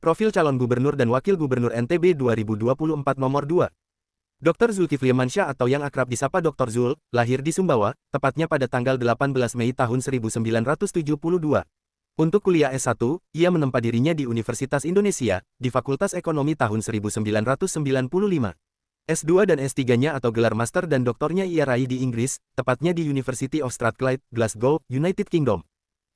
Profil calon gubernur dan wakil gubernur NTB 2024 nomor 2. Dr. Zulkifli Mansyah atau yang akrab disapa Dr. Zul, lahir di Sumbawa, tepatnya pada tanggal 18 Mei tahun 1972. Untuk kuliah S1, ia menempa dirinya di Universitas Indonesia, di Fakultas Ekonomi tahun 1995. S2 dan S3-nya atau gelar master dan doktornya ia raih di Inggris, tepatnya di University of Strathclyde, Glasgow, United Kingdom.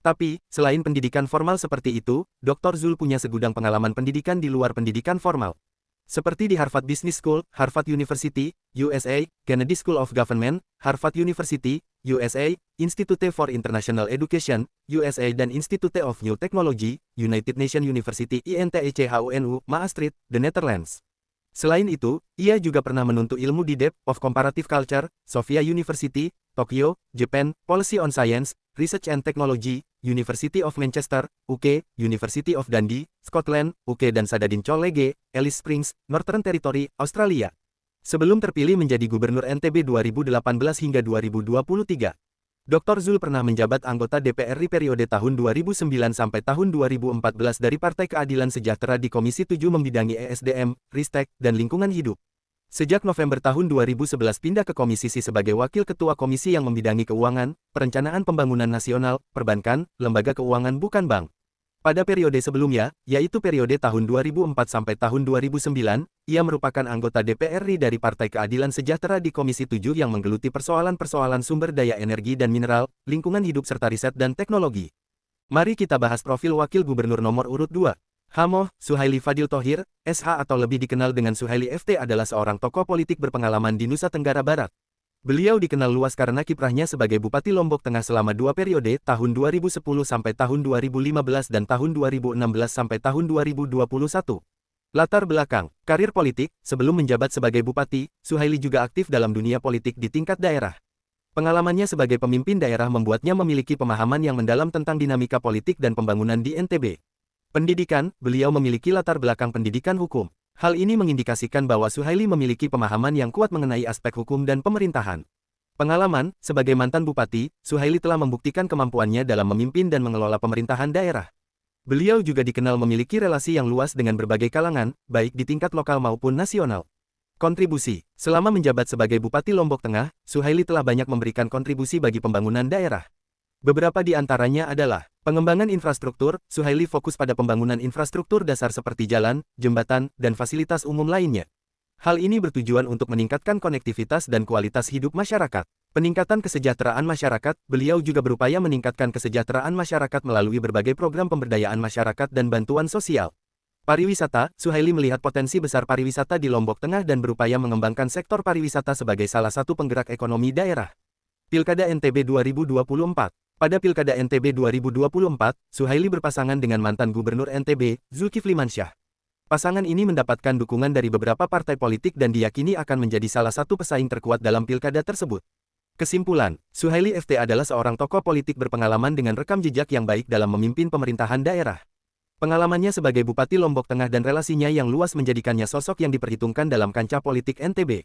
Tapi, selain pendidikan formal seperti itu, Dr. Zul punya segudang pengalaman pendidikan di luar pendidikan formal. Seperti di Harvard Business School, Harvard University, USA, Kennedy School of Government, Harvard University, USA, Institute for International Education, USA dan Institute of New Technology, United Nations University INTECHUNU, Maastricht, The Netherlands. Selain itu, ia juga pernah menuntut ilmu di Depth of Comparative Culture, Sophia University, Tokyo, Japan, Policy on Science, Research and Technology, University of Manchester, UK, University of Dundee, Scotland, UK dan Sadadin College, Alice Springs, Northern Territory, Australia. Sebelum terpilih menjadi gubernur NTB 2018 hingga 2023. Dr. Zul pernah menjabat anggota DPR RI periode tahun 2009 sampai tahun 2014 dari Partai Keadilan Sejahtera di Komisi 7 membidangi ESDM, Ristek, dan Lingkungan Hidup. Sejak November tahun 2011 pindah ke Komisi C sebagai Wakil Ketua Komisi yang membidangi Keuangan, Perencanaan Pembangunan Nasional, Perbankan, Lembaga Keuangan bukan bank. Pada periode sebelumnya, yaitu periode tahun 2004 sampai tahun 2009, ia merupakan anggota DPR RI dari Partai Keadilan Sejahtera di Komisi 7 yang menggeluti persoalan-persoalan sumber daya energi dan mineral, lingkungan hidup serta riset dan teknologi. Mari kita bahas profil Wakil Gubernur nomor urut 2. Hamoh, Suhaili Fadil Thohir, SH atau lebih dikenal dengan Suhaili FT adalah seorang tokoh politik berpengalaman di Nusa Tenggara Barat. Beliau dikenal luas karena kiprahnya sebagai Bupati Lombok Tengah selama 2 periode, tahun 2010 sampai tahun 2015 dan tahun 2016 sampai tahun 2021. Latar belakang, karir politik, sebelum menjabat sebagai Bupati, Suhaili juga aktif dalam dunia politik di tingkat daerah. Pengalamannya sebagai pemimpin daerah membuatnya memiliki pemahaman yang mendalam tentang dinamika politik dan pembangunan di NTB. Pendidikan, beliau memiliki latar belakang pendidikan hukum. Hal ini mengindikasikan bahwa Suhaili memiliki pemahaman yang kuat mengenai aspek hukum dan pemerintahan. Pengalaman, sebagai mantan bupati, Suhaili telah membuktikan kemampuannya dalam memimpin dan mengelola pemerintahan daerah. Beliau juga dikenal memiliki relasi yang luas dengan berbagai kalangan, baik di tingkat lokal maupun nasional. Kontribusi, selama menjabat sebagai Bupati Lombok Tengah, Suhaili telah banyak memberikan kontribusi bagi pembangunan daerah. Beberapa di antaranya adalah pengembangan infrastruktur. Suhaili fokus pada pembangunan infrastruktur dasar seperti jalan, jembatan, dan fasilitas umum lainnya. Hal ini bertujuan untuk meningkatkan konektivitas dan kualitas hidup masyarakat. Peningkatan kesejahteraan masyarakat, beliau juga berupaya meningkatkan kesejahteraan masyarakat melalui berbagai program pemberdayaan masyarakat dan bantuan sosial. Pariwisata, Suhaili melihat potensi besar pariwisata di Lombok Tengah dan berupaya mengembangkan sektor pariwisata sebagai salah satu penggerak ekonomi daerah. Pilkada NTB 2024. Pada Pilkada NTB 2024, Suhaili berpasangan dengan mantan Gubernur NTB, Zulkifli Mansyah. Pasangan ini mendapatkan dukungan dari beberapa partai politik dan diyakini akan menjadi salah satu pesaing terkuat dalam pilkada tersebut. Kesimpulan, Suhaili FT adalah seorang tokoh politik berpengalaman dengan rekam jejak yang baik dalam memimpin pemerintahan daerah. Pengalamannya sebagai Bupati Lombok Tengah dan relasinya yang luas menjadikannya sosok yang diperhitungkan dalam kancah politik NTB.